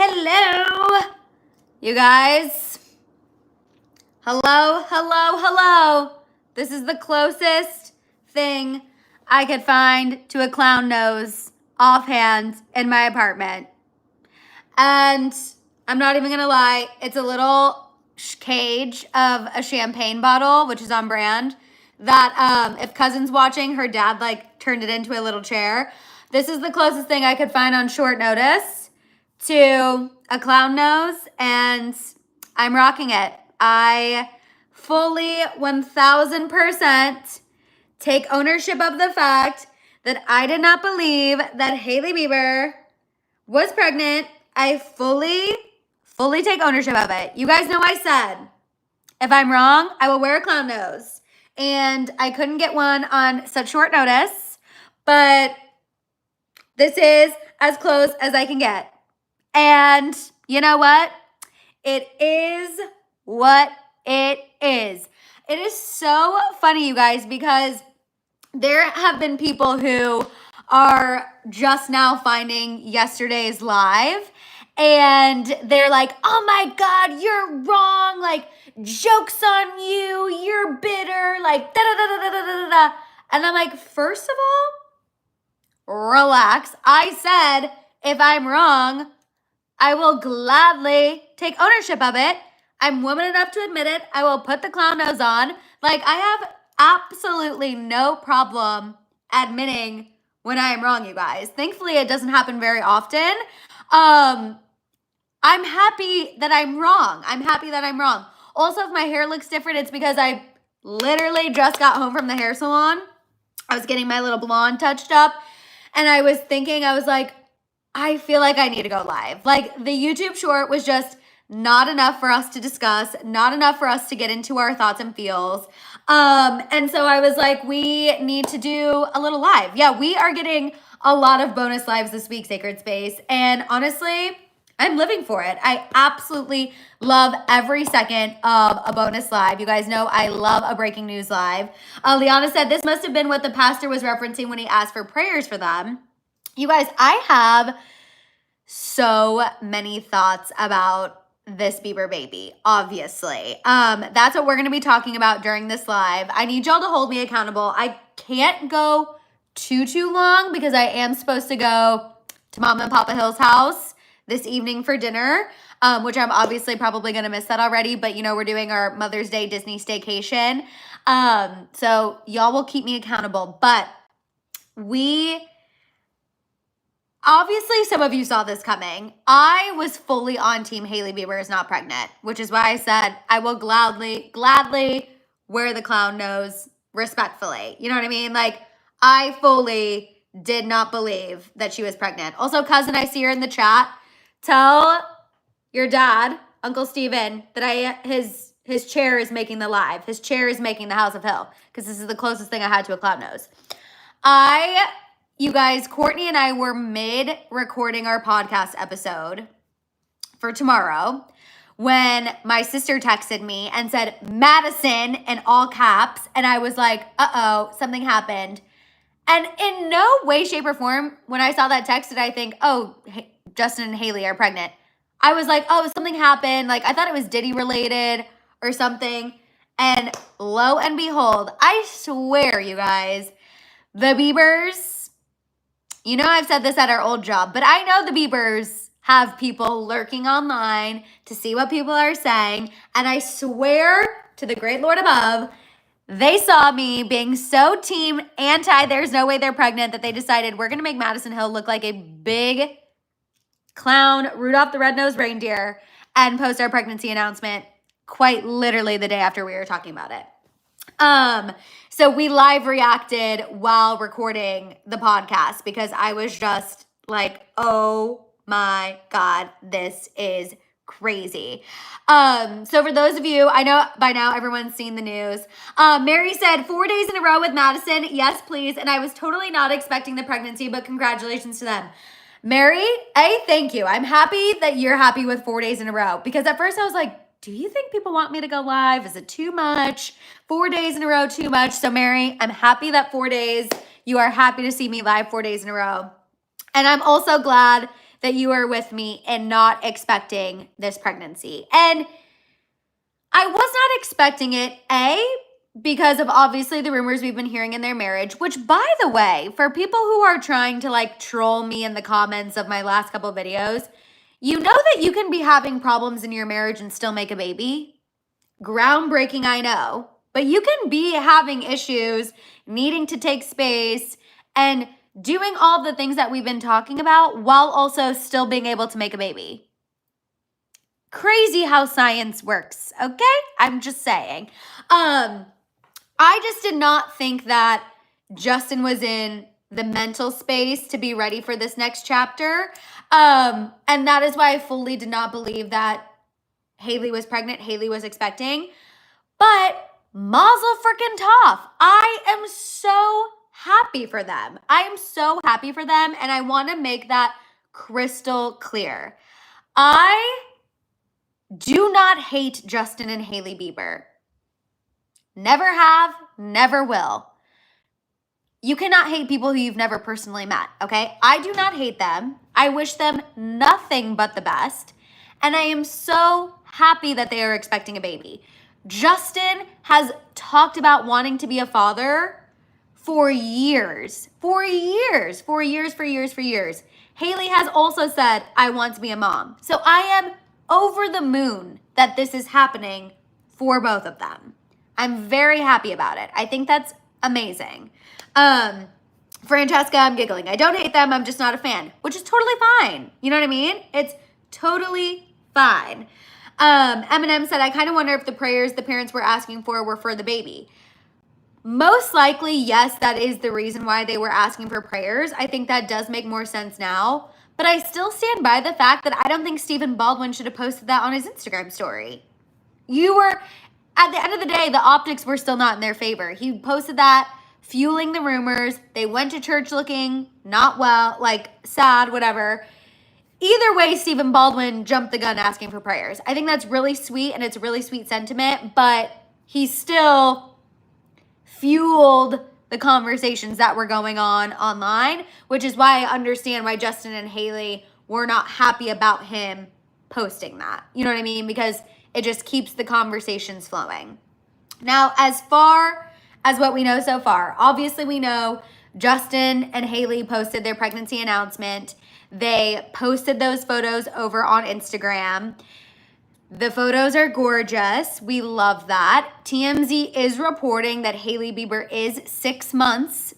Hello, you guys. Hello. This is the closest thing I could find to a clown nose offhand in my apartment. And I'm not even gonna lie, it's a little cage of a champagne bottle, which is on brand, that if Cousin's watching, her dad turned it into a little chair. This is the closest thing I could find on short notice to a clown nose, and I'm rocking it. I fully 1000% take ownership of the fact that I did not believe that Hailey Bieber was pregnant. I fully take ownership of it. You guys know I said, if I'm wrong, I will wear a clown nose. And I couldn't get one on such short notice, but this is as close as I can get. And you know what? It is what it is. It is so funny, you guys, because there have been people who are just now finding yesterday's live, and they're like, oh my God, you're wrong. Like, joke's on you. You're bitter. Like, da-da-da-da-da-da-da. And I'm like, first of all, relax. I said, if I'm wrong, I will gladly take ownership of it. I'm woman enough to admit it. I will put the clown nose on. Like, I have absolutely no problem admitting when I am wrong, you guys. Thankfully, it doesn't happen very often. I'm happy that I'm wrong. Also, if my hair looks different, it's because I literally just got home from the hair salon. I was getting my little blonde touched up, and I was thinking, I was like, I feel like I need to go live. Like, the YouTube short was just not enough for us to discuss, not enough for us to get into our thoughts and feels. And so I was like, we need to do a little live. Yeah, we are getting a lot of bonus lives this week, Sacred Space. And honestly, I'm living for it. I absolutely love every second of a bonus live. You guys know I love a breaking news live. Liana said this must have been what the pastor was referencing when he asked for prayers for them. You guys, I have so many thoughts about this Bieber baby, obviously. That's what we're going to be talking about during this live. I need y'all to hold me accountable. I can't go too long because I am supposed to go to Mama and Papa Hill's house this evening for dinner, which I'm obviously probably going to miss that already, but you know, we're doing our Mother's Day Disney staycation. So y'all will keep me accountable, but obviously, some of you saw this coming. I was fully on team Hailey Bieber is not pregnant, which is why I said I will gladly wear the clown nose respectfully. You know what I mean? Like, I fully did not believe that she was pregnant. Also, Cousin, I see her in the chat. Tell your dad, Uncle Steven, that his chair is making the live. His chair is making the House of Hill, because this is the closest thing I had to a clown nose. You guys, Courtney and I were mid-recording our podcast episode for tomorrow when my sister texted me and said, Madison, in all caps, and I was like, uh-oh, something happened. And in no way, shape, or form, when I saw that text, did I think, oh, Justin and Hailey are pregnant. I was like, oh, something happened. Like, I thought it was Diddy-related or something. And lo and behold, I swear, you guys, the Biebers, you know, I've said this at our old job, but I know the Biebers have people lurking online to see what people are saying. And I swear to the great Lord above, they saw me being so team anti there's no way they're pregnant that they decided we're going to make Madison Hill look like a big clown Rudolph the Red-Nosed Reindeer and post our pregnancy announcement quite literally the day after we were talking about it. So we live reacted while recording the podcast because I was just like, oh my God, this is crazy. So for those of you, I know by now everyone's seen the news. Mary said 4 days in a row with Madison. Yes, please. And I was totally not expecting the pregnancy, but congratulations to them. Mary, thank you. I'm happy that you're happy with 4 days in a row, because at first I was like, do you think people want me to go live? Is it too much? 4 days in a row, too much? So Mary, I'm happy that 4 days, you are happy to see me live 4 days in a row. And I'm also glad that you are with me in not expecting this pregnancy. And I was not expecting it, because of obviously the rumors we've been hearing in their marriage, which, by the way, for people who are trying to like troll me in the comments of my last couple videos, you know that you can be having problems in your marriage and still make a baby? Groundbreaking, I know. But you can be having issues, needing to take space, and doing all the things that we've been talking about while also still being able to make a baby. Crazy how science works, okay? I'm just saying. I just did not think that Justin was in the mental space to be ready for this next chapter. And that is why I fully did not believe that Hailey was pregnant, Hailey was expecting. But mazel freaking tov. I am so happy for them. I am so happy for them, and I want to make that crystal clear. I do not hate Justin and Hailey Bieber. Never have, never will. You cannot hate people who you've never personally met, okay? I do not hate them. I wish them nothing but the best. And I am so happy that they are expecting a baby. Justin has talked about wanting to be a father for years. Hailey has also said, I want to be a mom. So I am over the moon that this is happening for both of them. I'm very happy about it. I think that's amazing. Francesca, I'm giggling. I don't hate them. I'm just not a fan, which is totally fine. You know what I mean? It's totally fine. Eminem said, I kind of wonder if the prayers the parents were asking for were for the baby. Most likely, yes, that is the reason why they were asking for prayers. I think that does make more sense now. But I still stand by the fact that I don't think Stephen Baldwin should have posted that on his Instagram story. At the end of the day, the optics were still not in their favor. He posted that, fueling the rumors. They went to church looking not well, like sad, whatever. Either way, Stephen Baldwin jumped the gun asking for prayers. I think that's really sweet, and it's a really sweet sentiment, but he still fueled the conversations that were going on online, which is why I understand why Justin and Hailey were not happy about him posting that. You know what I mean? Because it just keeps the conversations flowing. Now, as far as what we know so far, obviously we know Justin and Hailey posted their pregnancy announcement. They posted those photos over on Instagram. The photos are gorgeous. We love that. TMZ is reporting that Hailey Bieber is 6 months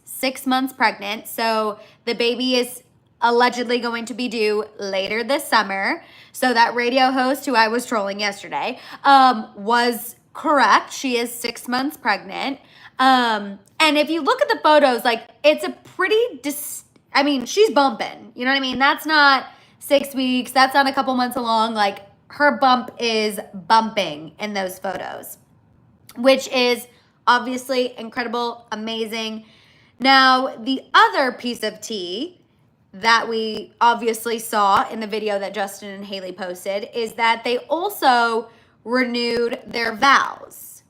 pregnant. So the baby is allegedly going to be due later this summer. So that radio host who I was trolling yesterday was correct. She is 6 months pregnant. And if you look at the photos, like it's a pretty, she's bumping. You know what I mean? That's not 6 weeks. That's not a couple months along. Like her bump is bumping in those photos, which is obviously incredible, amazing. Now, the other piece of tea that we obviously saw in the video that Justin and Hailey posted is that they also renewed their vows.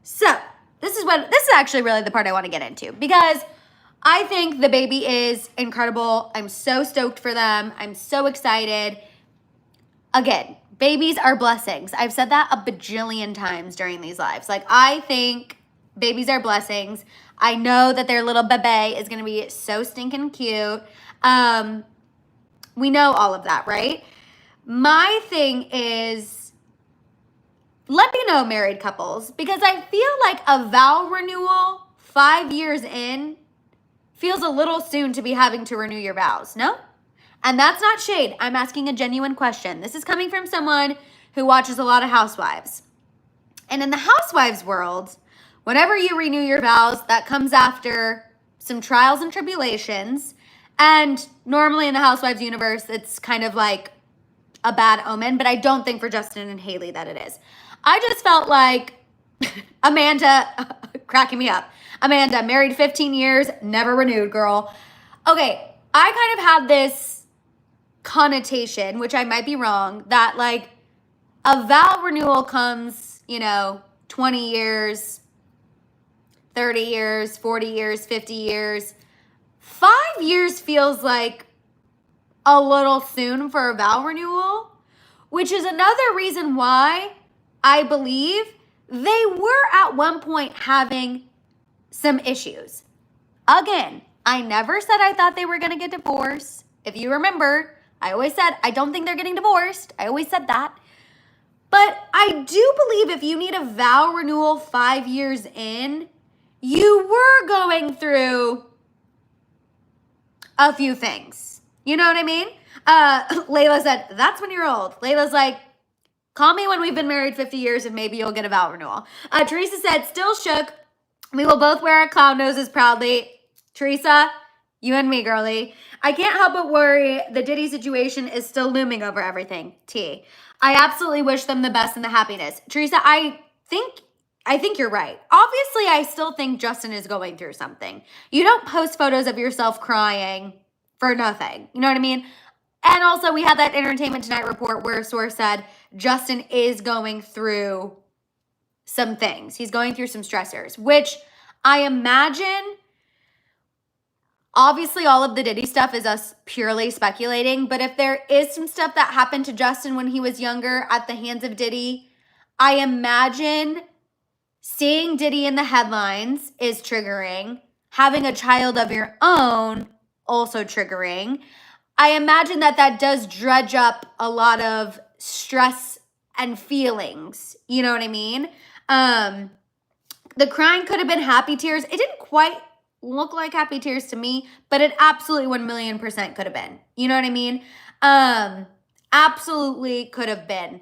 So this is actually really the part I want to get into, because I think the baby is incredible. I'm so stoked for them. I'm so excited. Again, babies are blessings. I've said that a bajillion times during these lives. Like, I think babies are blessings. I know that their little bebe is going to be so stinking cute. We know all of that, right? My thing is, let me know, married couples, because I feel like a vow renewal 5 years in feels a little soon to be having to renew your vows, no? And that's not shade. I'm asking a genuine question. This is coming from someone who watches a lot of Housewives. And in the Housewives world, whenever you renew your vows, that comes after some trials and tribulations. And normally in the Housewives universe, it's kind of like a bad omen, but I don't think for Justin and Hailey that it is. I just felt like Amanda, cracking me up. Amanda, married 15 years, never renewed, girl. Okay, I kind of had this connotation, which I might be wrong, that like a vow renewal comes, 20 years, 30 years, 40 years, 50 years. 5 years feels like a little soon for a vow renewal, which is another reason why I believe they were at one point having some issues. Again, I never said I thought they were going to get divorced. If you remember, I always said I don't think they're getting divorced. I always said that. But I do believe if you need a vow renewal 5 years in, you were going through a few things. You know what I mean? Layla said, that's when you're old. Layla's like, call me when we've been married 50 years and maybe you'll get a vow renewal. Teresa said, still shook. We will both wear our clown noses proudly. Teresa, you and me, girlie. I can't help but worry the Diddy situation is still looming over everything. T. I absolutely wish them the best and the happiness. Teresa, I think you're right. Obviously, I still think Justin is going through something. You don't post photos of yourself crying for nothing. You know what I mean? And also, we had that Entertainment Tonight report where a source said Justin is going through some things. He's going through some stressors, which I imagine, obviously all of the Diddy stuff is us purely speculating, but if there is some stuff that happened to Justin when he was younger at the hands of Diddy, I imagine seeing Diddy in the headlines is triggering. Having a child of your own, also triggering. I imagine that does dredge up a lot of stress and feelings. You know what I mean? The crying could have been happy tears. It didn't quite look like happy tears to me, but it absolutely 1,000,000% could have been. You know what I mean? Absolutely could have been.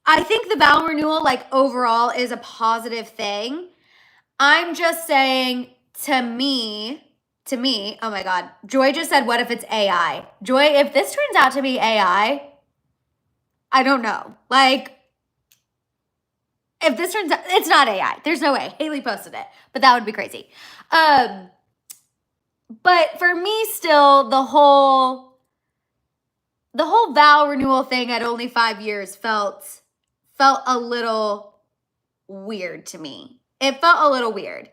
I think the vow renewal, like overall, is a positive thing. I'm just saying, to me, oh my God, Joy just said, what if it's AI? Joy, if this turns out to be AI, I don't know. Like, if this turns out, it's not AI. There's no way. Hailey posted it, but that would be crazy. But for me, still, the whole vow renewal thing at only 5 years felt a little weird to me. It felt a little weird.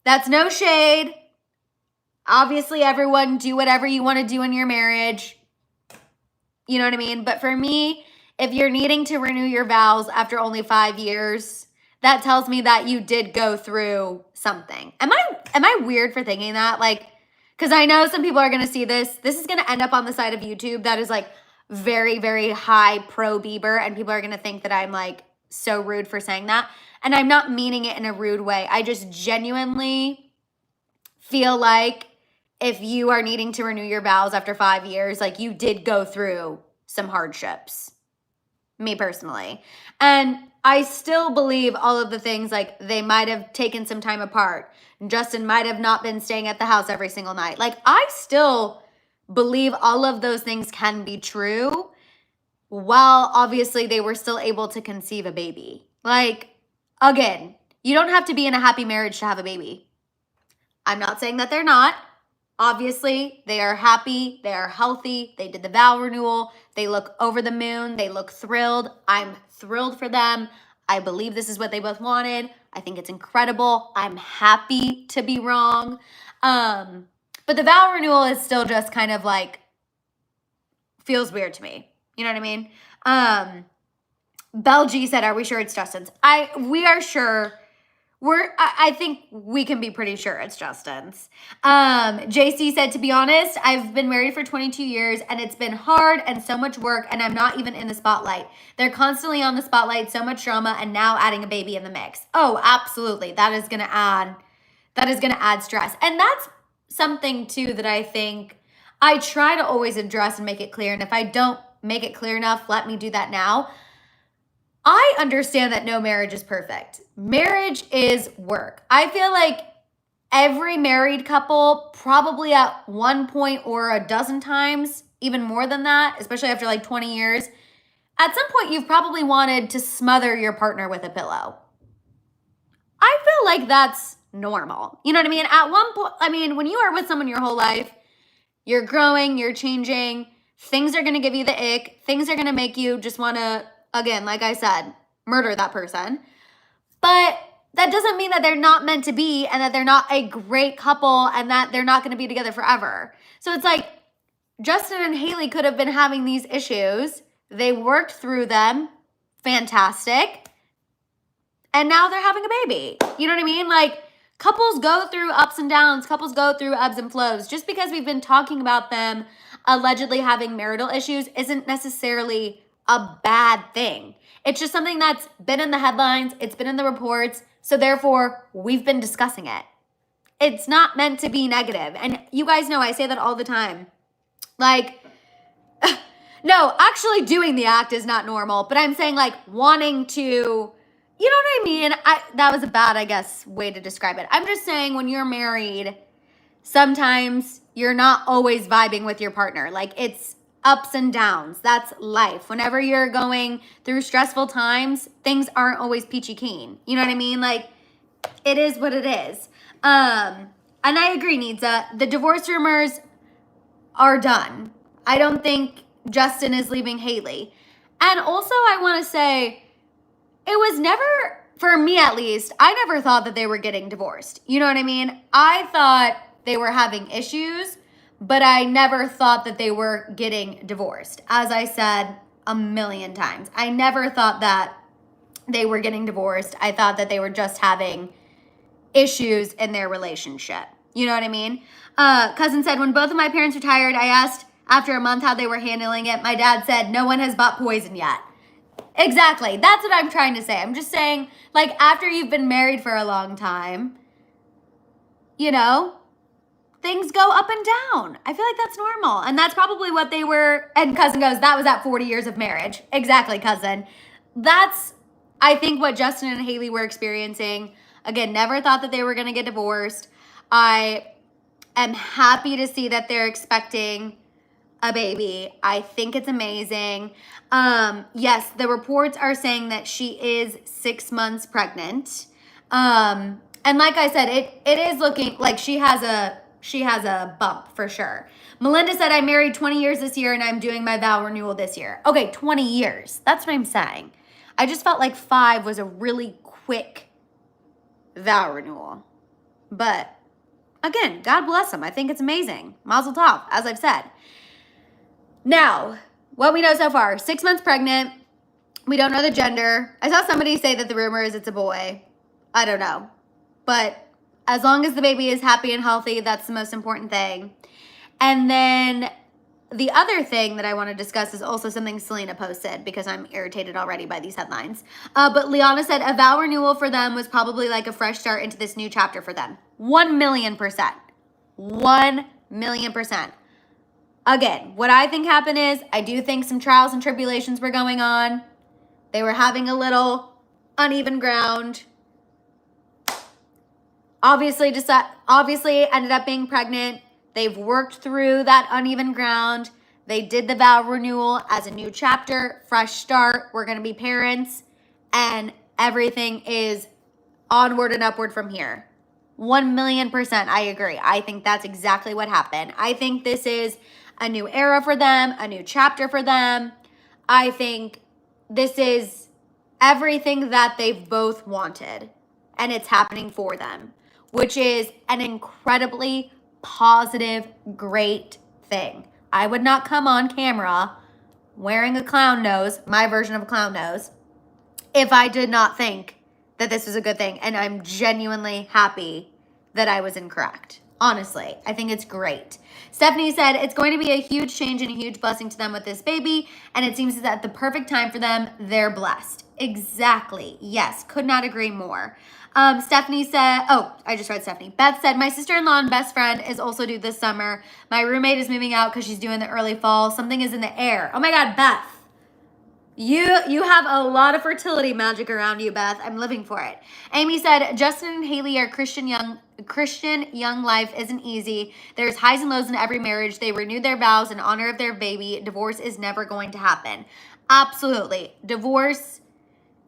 That's no shade. Obviously, everyone do whatever you want to do in your marriage. You know what I mean? But for me, if you're needing to renew your vows after only 5 years, that tells me that you did go through something. Am I weird for thinking that? Like, because I know some people are going to see this. This is going to end up on the side of YouTube that is like very, very high pro Bieber, and people are going to think that I'm like so rude for saying that. And I'm not meaning it in a rude way. I just genuinely feel like if you are needing to renew your vows after 5 years, like you did go through some hardships. Me personally. And I still believe all of the things, like they might have taken some time apart. Justin might have not been staying at the house every single night. Like I still believe all of those things can be true while obviously they were still able to conceive a baby. Like, again, you don't have to be in a happy marriage to have a baby. I'm not saying that they're not. Obviously, they are happy, they are healthy, they did the vow renewal, they look over the moon, they look thrilled. I'm thrilled for them. I believe this is what they both wanted. I think it's incredible. I'm happy to be wrong. But the vow renewal is still just kind of like, feels weird to me. You know what I mean? Belle G said, are we sure it's Justin's? We are sure. I think we can be pretty sure it's Justin's. JC said, to be honest, I've been married for 22 years and it's been hard and so much work and I'm not even in the spotlight. They're constantly on the spotlight, so much drama, and now adding a baby in the mix. Oh, absolutely. That is going to add stress. And that's something too that I think I try to always address and make it clear. And if I don't make it clear enough, let me do that now. I understand that no marriage is perfect. Marriage is work. I feel like every married couple probably at one point or a dozen times, even more than that, especially after like 20 years, at some point you've probably wanted to smother your partner with a pillow. I feel like that's normal. You know what I mean? At one point, when you are with someone your whole life, you're growing, you're changing, things are going to give you the ick, things are going to make you just want to, again, like I said, murder that person. But that doesn't mean that they're not meant to be and that they're not a great couple and that they're not going to be together forever. So it's like, Justin and Hailey could have been having these issues. They worked through them. Fantastic. And now they're having a baby. You know what I mean? Like, couples go through ups and downs. Couples go through ebbs and flows. Just because we've been talking about them allegedly having marital issues isn't necessarily a bad thing. It's just something that's been in the headlines. It's been in the reports. So therefore, we've been discussing it. It's not meant to be negative. And you guys know I say that all the time. Like, no, actually doing the act is not normal. But I'm saying, like, wanting to, you know what I mean? That was a bad, I guess, way to describe it. I'm just saying when you're married, sometimes you're not always vibing with your partner. Like, it's ups and downs. That's life. Whenever you're going through stressful times, things aren't always peachy keen. You know what I mean? Like, it is what it is. And I agree, Nidza. The divorce rumors are done. I don't think Justin is leaving Hailey. And also, I want to say, it was never, for me at least, I never thought that they were getting divorced. You know what I mean? I thought they were having issues, but I never thought that they were getting divorced. As I said a million times, I never thought that they were getting divorced. I thought that they were just having issues in their relationship. You know what I mean? Cousin said, when both of my parents retired, I asked after a month how they were handling it. My dad said, no one has bought poison yet. Exactly. That's what I'm trying to say. I'm just saying, like, after you've been married for a long time, you know, things go up and down. I feel like that's normal. And that's probably what they were. And cousin goes, that was at 40 years of marriage. Exactly, cousin. That's, I think, what Justin and Hailey were experiencing. Again, never thought that they were going to get divorced. I am happy to see that they're expecting a baby. I think it's amazing. Yes, the reports are saying that she is 6 months pregnant. And like I said, it is looking like she has a bump for sure. Melinda said, I married 20 years this year and I'm doing my vow renewal this year. Okay, 20 years. That's what I'm saying. I just felt like 5 was a really quick vow renewal. But again, God bless them. I think it's amazing. Mazel tov, as I've said. Now, what we know so far, 6 months pregnant. We don't know the gender. I saw somebody say that the rumor is it's a boy. I don't know. But as long as the baby is happy and healthy, that's the most important thing. And then the other thing that I want to discuss is also something Selena posted because I'm irritated already by these headlines. But Liana said a vow renewal for them was probably like a fresh start into this new chapter for them. 1,000,000%. 1,000,000%. Again, what I think happened is I do think some trials and tribulations were going on. They were having a little uneven ground. Obviously ended up being pregnant. They've worked through that uneven ground. They did the vow renewal as a new chapter, fresh start. We're going to be parents and everything is onward and upward from here. 1,000,000% I agree. I think that's exactly what happened. I think this is a new era for them, a new chapter for them. I think this is everything that they've both wanted and it's happening for them, which is an incredibly positive, great thing. I would not come on camera wearing a clown nose, my version of a clown nose, if I did not think that this was a good thing. And I'm genuinely happy that I was incorrect. Honestly, I think it's great. Stephanie said, it's going to be a huge change and a huge blessing to them with this baby. And it seems it's at the perfect time for them. They're blessed. Exactly. Yes. Could not agree more. Stephanie said, oh, I just read Stephanie. Beth said, my sister-in-law and best friend is also due this summer. My roommate is moving out because she's due in the early fall. Something is in the air. Oh my God, Beth. You have a lot of fertility magic around you, Beth. I'm living for it. Amy said, Justin and Hailey are Christian young life isn't easy. There's highs and lows in every marriage. They renewed their vows in honor of their baby. Divorce is never going to happen. Absolutely. Divorce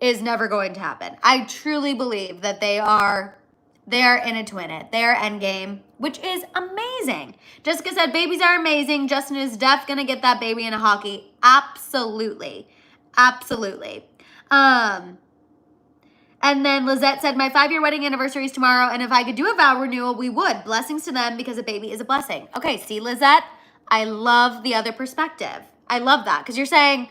is never going to happen. I truly believe that they are in it to win it. They are endgame, which is amazing. Jessica said, babies are amazing. Justin is def going to get that baby in a hockey. Absolutely. Absolutely. And then Lizette said, my 5-year wedding anniversary is tomorrow, and if I could do a vow renewal, we would. Blessings to them because a baby is a blessing. Okay, see, Lizette? I love the other perspective. I love that because you're saying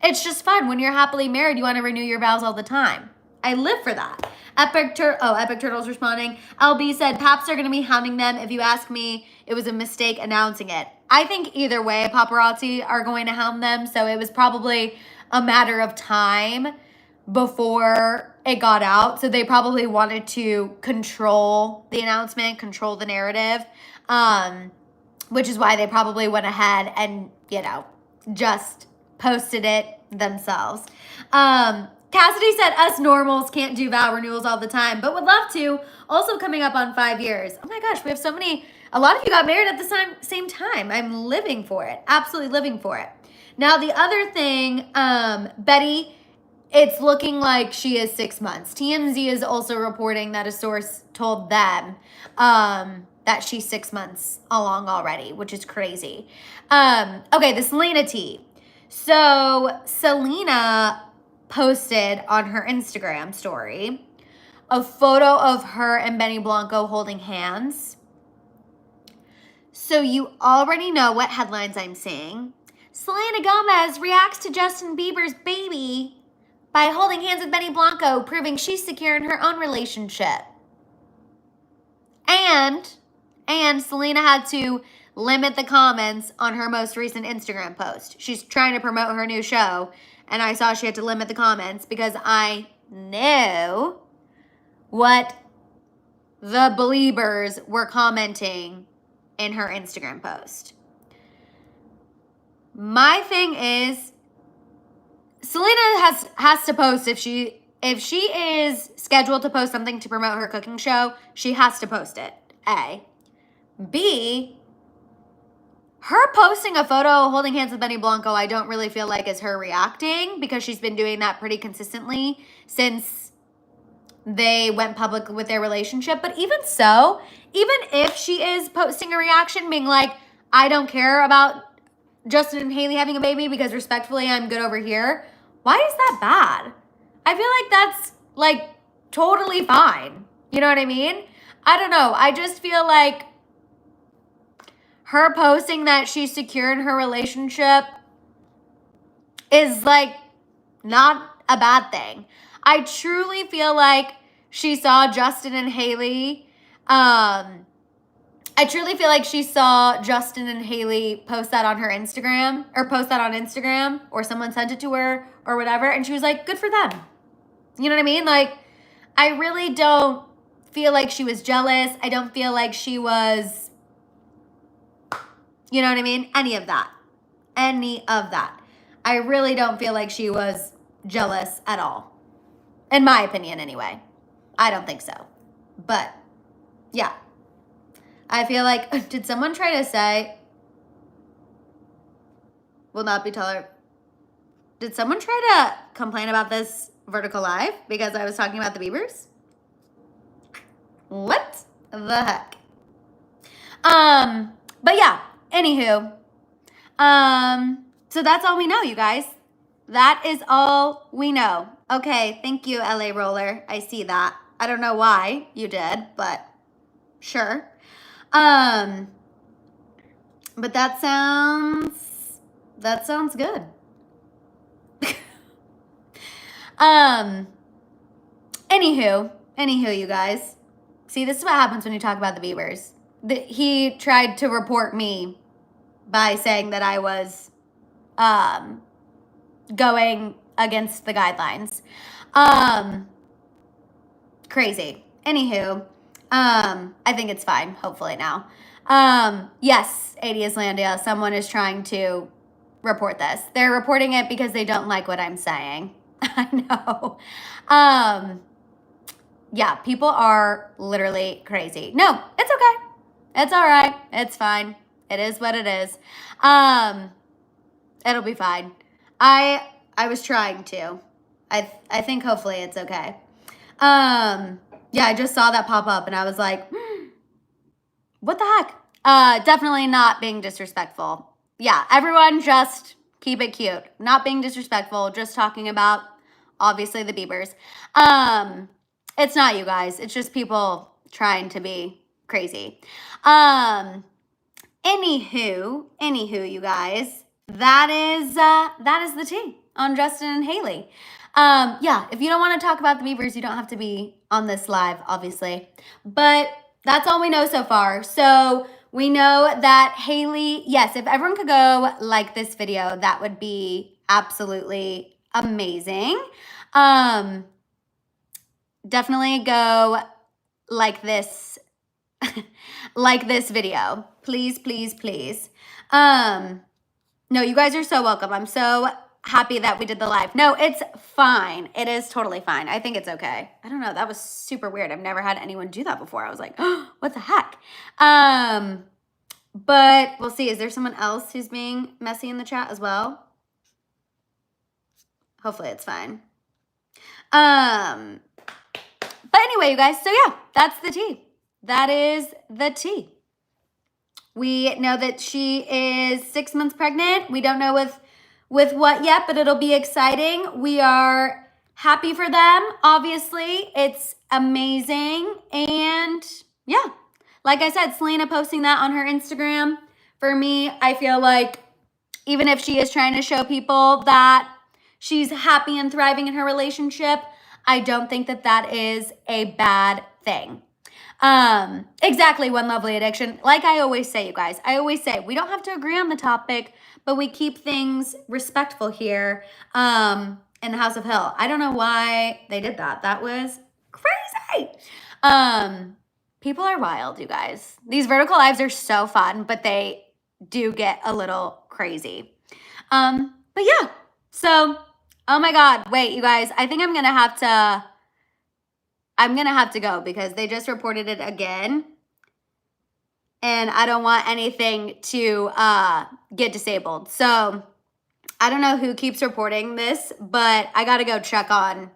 it's just fun. When you're happily married, you want to renew your vows all the time. I live for that. Epic Turtle's responding. LB said, Paps are going to be hounding them. If you ask me, it was a mistake announcing it. I think either way, paparazzi are going to hound them. So it was probably a matter of time before it got out. So they probably wanted to control the announcement, control the narrative, which is why they probably went ahead and, just posted it themselves. Cassidy said, us normals can't do vow renewals all the time, but would love to. Also coming up on 5 years. Oh my gosh, we have so many. A lot of you got married at the same time. I'm living for it. Absolutely living for it. Now, the other thing, Betty, it's looking like she is 6 months. TMZ is also reporting that a source told them that she's 6 months along already, which is crazy. Okay, the Selena tea. So Selena posted on her Instagram story a photo of her and Benny Blanco holding hands. So you already know what headlines I'm seeing. Selena Gomez reacts to Justin Bieber's baby by holding hands with Benny Blanco, proving she's secure in her own relationship. And Selena had to limit the comments on her most recent Instagram post. She's trying to promote her new show, and I saw she had to limit the comments because I know what the believers were commenting in her Instagram post. My thing is, Selena has to post if she is scheduled to post something to promote her cooking show, she has to post it. A. B. Her posting a photo holding hands with Benny Blanco, I don't really feel like is her reacting because she's been doing that pretty consistently since they went public with their relationship. But even so, even if she is posting a reaction being like, I don't care about Justin and Hailey having a baby because respectfully I'm good over here, why is that bad? I feel like that's like totally fine. You know what I mean? I don't know. I just feel like her posting that she's secure in her relationship is like not a bad thing. I truly feel like she saw Justin and Hailey. I truly feel like she saw Justin and Hailey post that on her Instagram or someone sent it to her or whatever. And she was like, good for them. You know what I mean? Like, I really don't feel like she was jealous. I don't feel like she was, you know what I mean? Any of that. I really don't feel like she was jealous at all. In my opinion, anyway. I don't think so. But, yeah. I feel like, did someone try to say, will not be taller? Did someone try to complain about this vertical live because I was talking about the Biebers? What the heck? But yeah, anywho. So that's all we know, you guys. That is all we know. Okay, thank you, LA Roller. I see that. I don't know why you did, but sure. But that sounds good. Anywho, you guys. See, this is what happens when you talk about the Biebers. He tried to report me by saying that I was going against the guidelines. Crazy. Anywho, I think it's fine, hopefully now. Yes, 80 Islandia, someone is trying to report this. They're reporting it because they don't like what I'm saying. I know. Yeah, people are literally crazy. No, it's okay. It's all right. It's fine. It is what it is. It'll be fine. I was trying to. I think hopefully it's okay. Yeah, I just saw that pop up and I was like, what the heck? Definitely not being disrespectful. Yeah, everyone just keep it cute. Not being disrespectful, just talking about, obviously, the Biebers. It's not you guys. It's just people trying to be crazy. Anywho, you guys, that is the tea on Justin and Hailey. Yeah, if you don't want to talk about the Biebers, you don't have to be on this live, obviously. But that's all we know so far. So we know that Hailey, yes, if everyone could go like this video, that would be absolutely amazing. Definitely go like this like this video. Please, please, please. No, you guys are so welcome. I'm so happy that we did the live. No, it's fine. It is totally fine. I think it's okay. I don't know. That was super weird. I've never had anyone do that before. I was like, oh, what the heck? But we'll see. Is there someone else who's being messy in the chat as well? Hopefully it's fine. But anyway, you guys, so yeah, that's the tea. That is the tea. We know that she is 6 months pregnant. We don't know with what yet, but it'll be exciting. We are happy for them, obviously. It's amazing. And yeah, like I said, Selena posting that on her Instagram. For me, I feel like even if she is trying to show people that she's happy and thriving in her relationship, I don't think that that is a bad thing. Exactly, One Lovely Addiction. Like I always say, you guys, I always say we don't have to agree on the topic, but we keep things respectful here in the House of Hill. I don't know why they did that. That was crazy. People are wild, you guys. These vertical lives are so fun, but they do get a little crazy. But yeah, so, oh my God, wait, you guys, I think I'm gonna have to go because they just reported it again. And I don't want anything to get disabled. So I don't know who keeps reporting this, but I got to go check on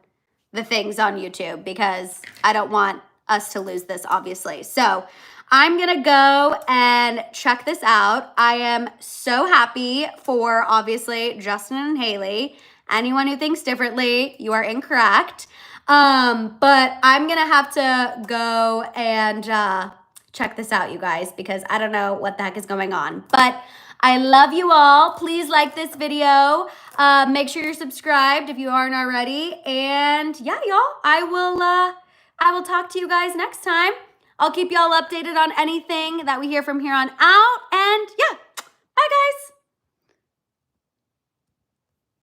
the things on YouTube because I don't want us to lose this, obviously. So I'm going to go and check this out. I am so happy for, obviously, Justin and Hailey. Anyone who thinks differently, you are incorrect. But I'm going to have to go and check this out, you guys, because I don't know what the heck is going on. But I love you all. Please like this video. Make sure you're subscribed if you aren't already. And yeah, y'all, I will talk to you guys next time. I'll keep y'all updated on anything that we hear from here on out. And yeah, bye guys.